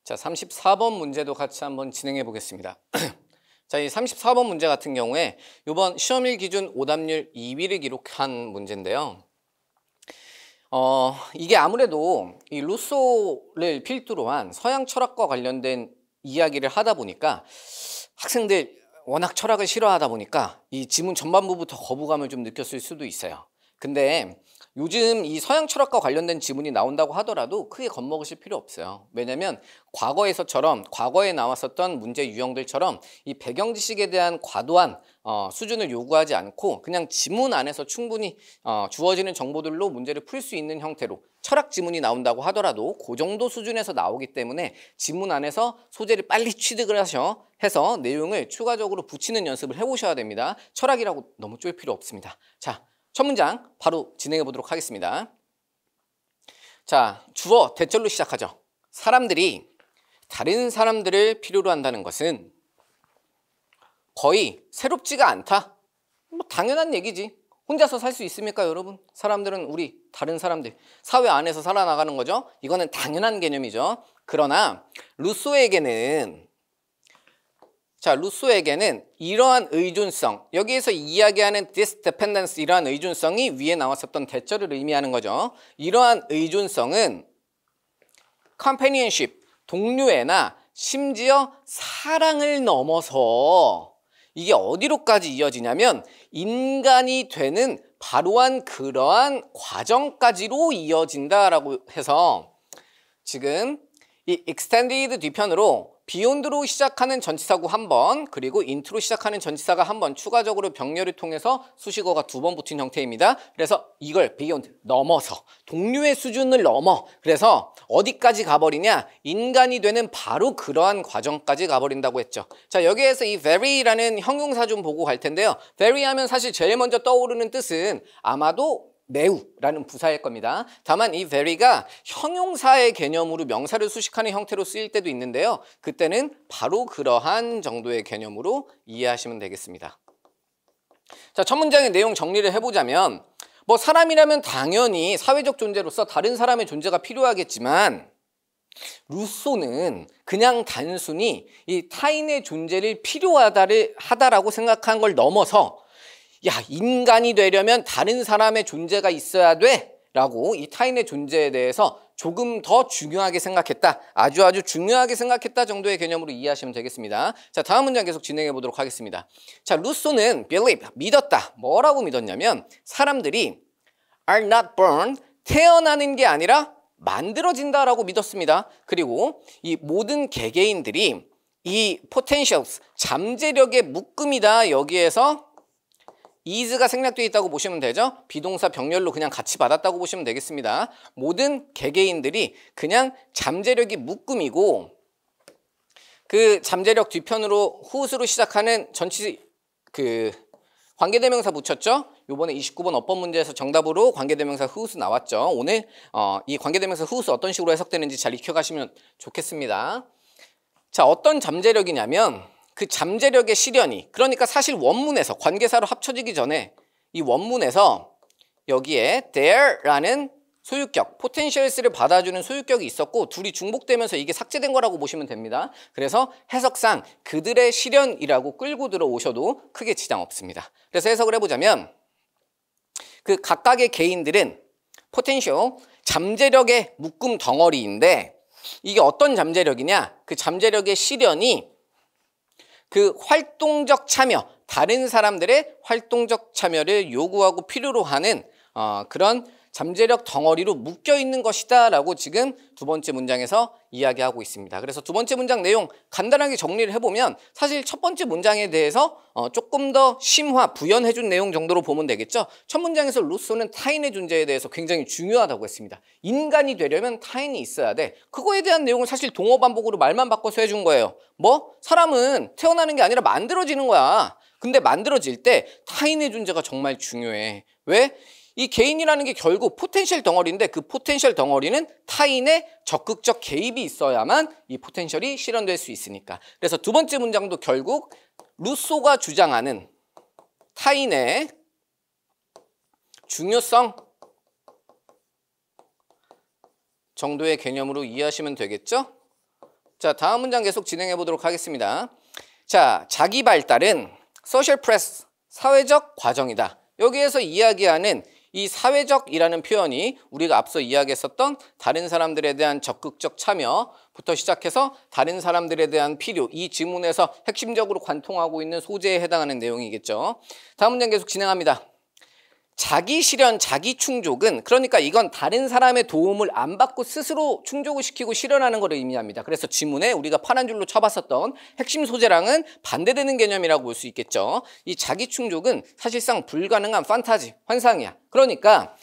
자, 34번 문제도 같이 한번 진행해 보겠습니다. 자, 이 34번 문제 같은 경우에 이번 시험일 기준 오답률 2위를 기록한 문제인데요. 이게 아무래도 이 루소를 필두로 한 서양 철학과 관련된 이야기를 하다 보니까 학생들 워낙 철학을 싫어하다 보니까 이 지문 전반부부터 거부감을 좀 느꼈을 수도 있어요. 근데 요즘 이 서양 철학과 관련된 지문이 나온다고 하더라도 크게 겁먹으실 필요 없어요. 왜냐면 과거에 나왔었던 문제 유형들처럼 이 배경 지식에 대한 과도한 수준을 요구하지 않고 그냥 지문 안에서 충분히 주어지는 정보들로 문제를 풀 수 있는 형태로 철학 지문이 나온다고 하더라도 그 정도 수준에서 나오기 때문에 지문 안에서 소재를 빨리 취득을 해서 내용을 추가적으로 붙이는 연습을 해보셔야 됩니다. 철학이라고 너무 쫄 필요 없습니다. 자, 첫 문장 바로 진행해 보도록 하겠습니다. 자, 주어 대절로 시작하죠. 사람들이 다른 사람들을 필요로 한다는 것은 거의 새롭지가 않다. 뭐 당연한 얘기지. 혼자서 살 수 있습니까, 여러분? 사람들은 우리 다른 사람들 사회 안에서 살아나가는 거죠. 이거는 당연한 개념이죠. 그러나 루소에게는 이러한 의존성, 여기에서 이야기하는 this dependence, 이러한 의존성이 위에 나왔었던 대절을 의미하는 거죠. 이러한 의존성은 companionship, 동료애나 심지어 사랑을 넘어서 이게 어디로까지 이어지냐면 인간이 되는 바로한 그러한 과정까지로 이어진다라고 해서 지금 이 extended 뒤편으로 beyond로 시작하는 전치사구 한 번, 그리고 into로 시작하는 전치사가 한 번 추가적으로 병렬을 통해서 수식어가 두 번 붙은 형태입니다. 그래서 이걸 beyond, 넘어서, 동료의 수준을 넘어, 그래서 어디까지 가버리냐? 인간이 되는 바로 그러한 과정까지 가버린다고 했죠. 자, 여기에서 이 very라는 형용사 좀 보고 갈 텐데요. very 하면 사실 제일 먼저 떠오르는 뜻은 아마도 매우라는 부사일 겁니다. 다만 이 very가 형용사의 개념으로 명사를 수식하는 형태로 쓰일 때도 있는데요. 그때는 바로 그러한 정도의 개념으로 이해하시면 되겠습니다. 자, 첫 문장의 내용 정리를 해보자면 뭐 사람이라면 당연히 사회적 존재로서 다른 사람의 존재가 필요하겠지만 루소는 그냥 단순히 이 타인의 존재를 필요하다라고 생각한 걸 넘어서 야, 인간이 되려면 다른 사람의 존재가 있어야 돼 라고 이 타인의 존재에 대해서 조금 더 중요하게 생각했다, 아주 중요하게 생각했다 정도의 개념으로 이해하시면 되겠습니다. 자, 다음 문장 계속 진행해 보도록 하겠습니다. 자, 루소는 believe, 믿었다. 뭐라고 믿었냐면 사람들이 are not born, 태어나는 게 아니라 만들어진다라고 믿었습니다. 그리고 이 모든 개개인들이 이 potentials, 잠재력의 묶음이다. 여기에서 is가 생략되어 있다고 보시면 되죠. 비동사 병렬로 그냥 같이 받았다고 보시면 되겠습니다. 모든 개개인들이 그냥 잠재력이 묶음이고 그 잠재력 뒤편으로 whose로 시작하는 관계대명사 붙였죠. 요번에 29번 어법 문제에서 정답으로 관계대명사 whose 나왔죠. 오늘 이 관계대명사 whose 어떤 식으로 해석되는지 잘 익혀가시면 좋겠습니다. 자, 어떤 잠재력이냐면 그 잠재력의 실현이, 그러니까 사실 원문에서 관계사로 합쳐지기 전에 이 원문에서 여기에 there라는 소유격, potentials를 받아주는 소유격이 있었고 둘이 중복되면서 이게 삭제된 거라고 보시면 됩니다. 그래서 해석상 그들의 실현이라고 끌고 들어오셔도 크게 지장 없습니다. 그래서 해석을 해보자면 그 각각의 개인들은 potential, 잠재력의 묶음 덩어리인데 이게 어떤 잠재력이냐? 그 잠재력의 실현이 그 활동적 참여, 다른 사람들의 활동적 참여를 요구하고 필요로 하는 그런 잠재력 덩어리로 묶여 있는 것이다 라고 지금 두 번째 문장에서 이야기하고 있습니다. 그래서 두 번째 문장 내용 간단하게 정리를 해보면 사실 첫 번째 문장에 대해서 조금 더 심화, 부연해준 내용 정도로 보면 되겠죠. 첫 문장에서 루소는 타인의 존재에 대해서 굉장히 중요하다고 했습니다. 인간이 되려면 타인이 있어야 돼. 그거에 대한 내용은 사실 동어 반복으로 말만 바꿔서 해준 거예요. 뭐? 사람은 태어나는 게 아니라 만들어지는 거야. 근데 만들어질 때 타인의 존재가 정말 중요해. 왜? 이 개인이라는 게 결국 포텐셜 덩어리인데 그 포텐셜 덩어리는 타인의 적극적 개입이 있어야만 이 포텐셜이 실현될 수 있으니까. 그래서 두 번째 문장도 결국 루소가 주장하는 타인의 중요성 정도의 개념으로 이해하시면 되겠죠? 자, 다음 문장 계속 진행해 보도록 하겠습니다. 자, 자기 발달은 social press, 사회적 과정이다. 여기에서 이야기하는 이 사회적이라는 표현이 우리가 앞서 이야기했었던 다른 사람들에 대한 적극적 참여부터 시작해서 다른 사람들에 대한 필요, 이 지문에서 핵심적으로 관통하고 있는 소재에 해당하는 내용이겠죠. 다음 문장 계속 진행합니다. 자기 실현, 자기 충족은, 그러니까 이건 다른 사람의 도움을 안 받고 스스로 충족을 시키고 실현하는 것을 의미합니다. 그래서 지문에 우리가 파란 줄로 쳐봤었던 핵심 소재랑은 반대되는 개념이라고 볼 수 있겠죠. 이 자기 충족은 사실상 불가능한 판타지, 환상이야. 그러니까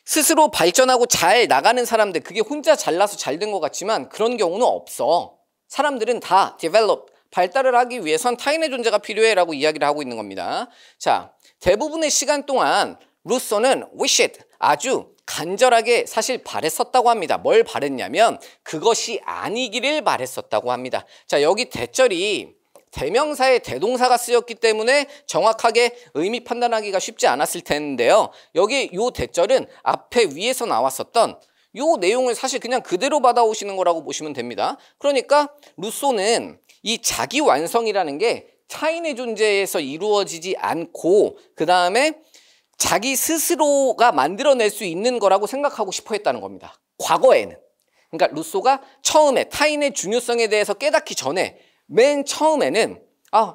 스스로 발전하고 잘 나가는 사람들, 그게 혼자 잘나서 잘 된 것 같지만 그런 경우는 없어. 사람들은 다 develop, 발달을 하기 위해선 타인의 존재가 필요해라고 이야기를 하고 있는 겁니다. 자, 대부분의 시간 동안 루소는 wished, 아주 간절하게 사실 바랬었다고 합니다. 뭘 바랬냐면 그것이 아니기를 바랬었다고 합니다. 자, 여기 대절이 대명사의 대동사가 쓰였기 때문에 정확하게 의미 판단하기가 쉽지 않았을 텐데요. 여기 요 대절은 앞에 위에서 나왔었던 요 내용을 사실 그냥 그대로 받아오시는 거라고 보시면 됩니다. 그러니까 루소는 이 자기 완성이라는 게 타인의 존재에서 이루어지지 않고 그 다음에 자기 스스로가 만들어낼 수 있는 거라고 생각하고 싶어 했다는 겁니다. 과거에는. 그러니까 루소가 처음에 타인의 중요성에 대해서 깨닫기 전에 맨 처음에는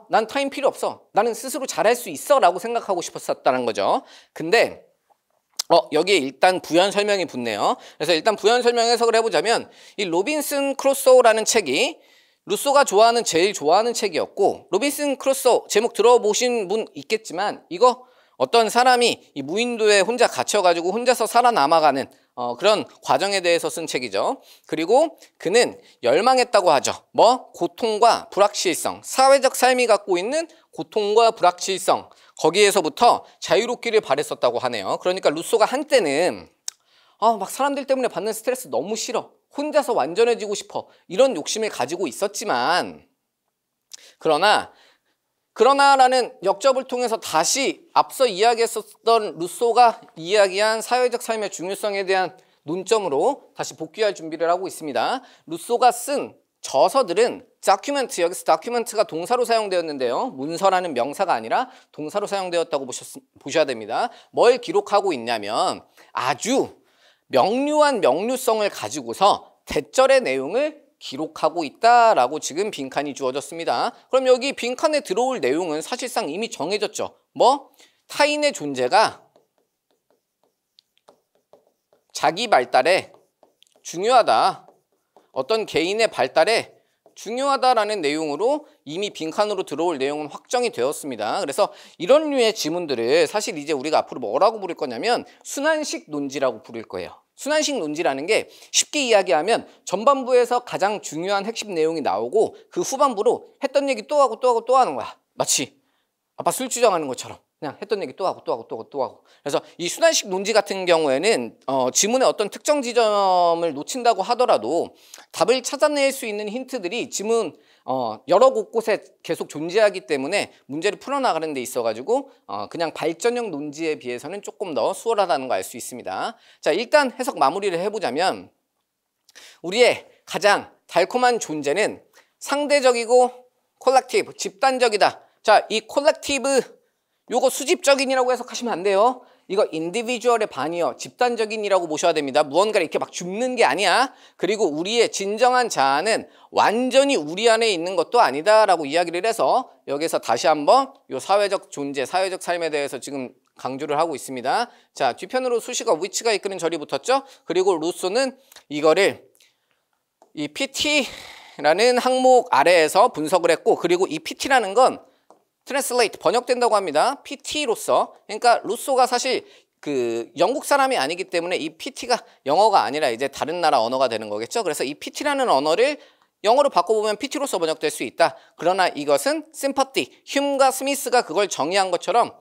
난 타인 필요 없어. 나는 스스로 잘할 수 있어 라고 생각하고 싶었었다는 거죠. 근데 여기에 일단 부연 설명이 붙네요. 그래서 일단 부연 설명 해석을 해보자면 이 로빈슨 크루소라는 책이 루소가 제일 좋아하는 책이었고, 로빈슨 크루소 제목 들어보신 분 있겠지만 이거 어떤 사람이 이 무인도에 혼자 갇혀가지고 혼자서 살아남아가는 그런 과정에 대해서 쓴 책이죠. 그리고 그는 열망했다고 하죠. 고통과 불확실성, 사회적 삶이 갖고 있는 고통과 불확실성, 거기에서부터 자유롭기를 바랬었다고 하네요. 그러니까 루소가 한때는 막 사람들 때문에 받는 스트레스 너무 싫어, 혼자서 완전해지고 싶어, 이런 욕심을 가지고 있었지만 그러나라는 역접을 통해서 다시 앞서 이야기했었던 루소가 이야기한 사회적 삶의 중요성에 대한 논점으로 다시 복귀할 준비를 하고 있습니다. 루소가 쓴 저서들은 document, 여기서 document가 동사로 사용되었는데요. 문서라는 명사가 아니라 동사로 사용되었다고 보셔야 됩니다. 뭘 기록하고 있냐면 아주 명료한 명료성을 가지고서 대절의 내용을 기록하고 있다라고 지금 빈칸이 주어졌습니다. 그럼 여기 빈칸에 들어올 내용은 사실상 이미 정해졌죠. 타인의 존재가 자기 발달에 중요하다, 어떤 개인의 발달에 중요하다라는 내용으로 이미 빈칸으로 들어올 내용은 확정이 되었습니다. 그래서 이런 류의 지문들을 사실 이제 우리가 앞으로 뭐라고 부를 거냐면 순환식 논지라고 부를 거예요. 순환식 논지라는 게 쉽게 이야기하면 전반부에서 가장 중요한 핵심 내용이 나오고 그 후반부로 했던 얘기 또 하고 또 하고 또 하는 거야. 마치 아빠 술 주정하는 것처럼 그냥 했던 얘기 또 하고 또 하고 또 하고 또 하고. 그래서 이 순환식 논지 같은 경우에는 지문의 어떤 특정 지점을 놓친다고 하더라도 답을 찾아낼 수 있는 힌트들이 지문 여러 곳곳에 계속 존재하기 때문에 문제를 풀어나가는 데 있어가지고 그냥 발전형 논지에 비해서는 조금 더 수월하다는 거 알 수 있습니다. 자, 일단 해석 마무리를 해보자면 우리의 가장 달콤한 존재는 상대적이고 콜렉티브, 집단적이다. 자, 이 콜렉티브 요거 수집적인이라고 해석하시면 안 돼요. 이거 인디비주얼의 반이요, 집단적인이라고 보셔야 됩니다. 무언가를 이렇게 막 줍는 게 아니야. 그리고 우리의 진정한 자아는 완전히 우리 안에 있는 것도 아니다라고 이야기를 해서 여기서 다시 한번 요 사회적 존재, 사회적 삶에 대해서 지금 강조를 하고 있습니다. 자, 뒤편으로 수식어 which가 이끄는 절이 붙었죠. 그리고 루소는 이거를 이 PT라는 항목 아래에서 분석을 했고, 그리고 이 PT라는 건 트랜슬레이트, 번역된다고 합니다. PT로서. 그러니까 루소가 사실 그 영국 사람이 아니기 때문에 이 PT가 영어가 아니라 이제 다른 나라 언어가 되는 거겠죠. 그래서 이 PT라는 언어를 영어로 바꿔보면 PT로서 번역될 수 있다. 그러나 이것은 심퍼티, 휴과 스미스가 그걸 정의한 것처럼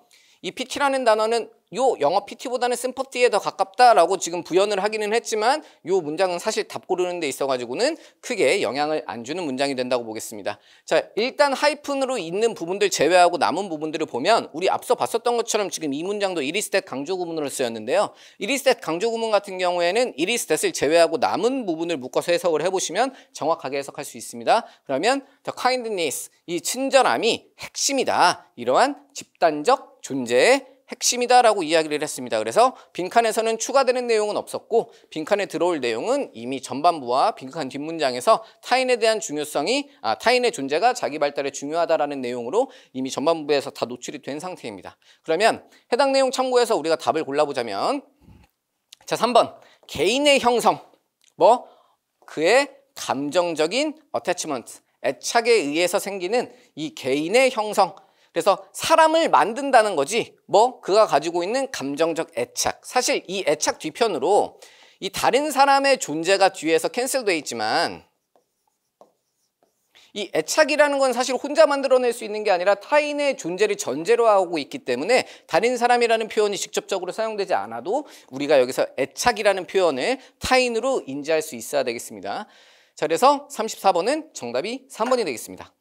이 PT라는 단어는 요 영어 PT보다는 심퍼티에 더 가깝다라고 지금 부연을 하기는 했지만 요 문장은 사실 답 고르는 데 있어가지고는 크게 영향을 안 주는 문장이 된다고 보겠습니다. 자, 일단 하이픈으로 있는 부분들 제외하고 남은 부분들을 보면 우리 앞서 봤었던 것처럼 지금 이 문장도 이리스탯 강조 구문으로 쓰였는데요. 이리스탯 강조 구문 같은 경우에는 이리스탯을 제외하고 남은 부분을 묶어서 해석을 해보시면 정확하게 해석할 수 있습니다. 그러면 the kindness, 이 친절함이 핵심이다. 이러한 집단적 존재의 핵심이다라고 이야기를 했습니다. 그래서 빈칸에서는 추가되는 내용은 없었고 빈칸에 들어올 내용은 이미 전반부와 빈칸 뒷문장에서 타인에 대한 중요성이 타인의 존재가 자기 발달에 중요하다라는 내용으로 이미 전반부에서 다 노출이 된 상태입니다. 그러면 해당 내용 참고해서 우리가 답을 골라보자면 자 3번 개인의 형성 뭐 그의 감정적인 attachment 애착에 의해서 생기는 이 개인의 형성 그래서 사람을 만든다는 거지 뭐 그가 가지고 있는 감정적 애착 사실 이 애착 뒤편으로 이 다른 사람의 존재가 뒤에서 캔슬되어 있지만 이 애착이라는 건 사실 혼자 만들어낼 수 있는 게 아니라 타인의 존재를 전제로 하고 있기 때문에 다른 사람이라는 표현이 직접적으로 사용되지 않아도 우리가 여기서 애착이라는 표현을 타인으로 인지할 수 있어야 되겠습니다. 자, 그래서 34번은 정답이 3번이 되겠습니다.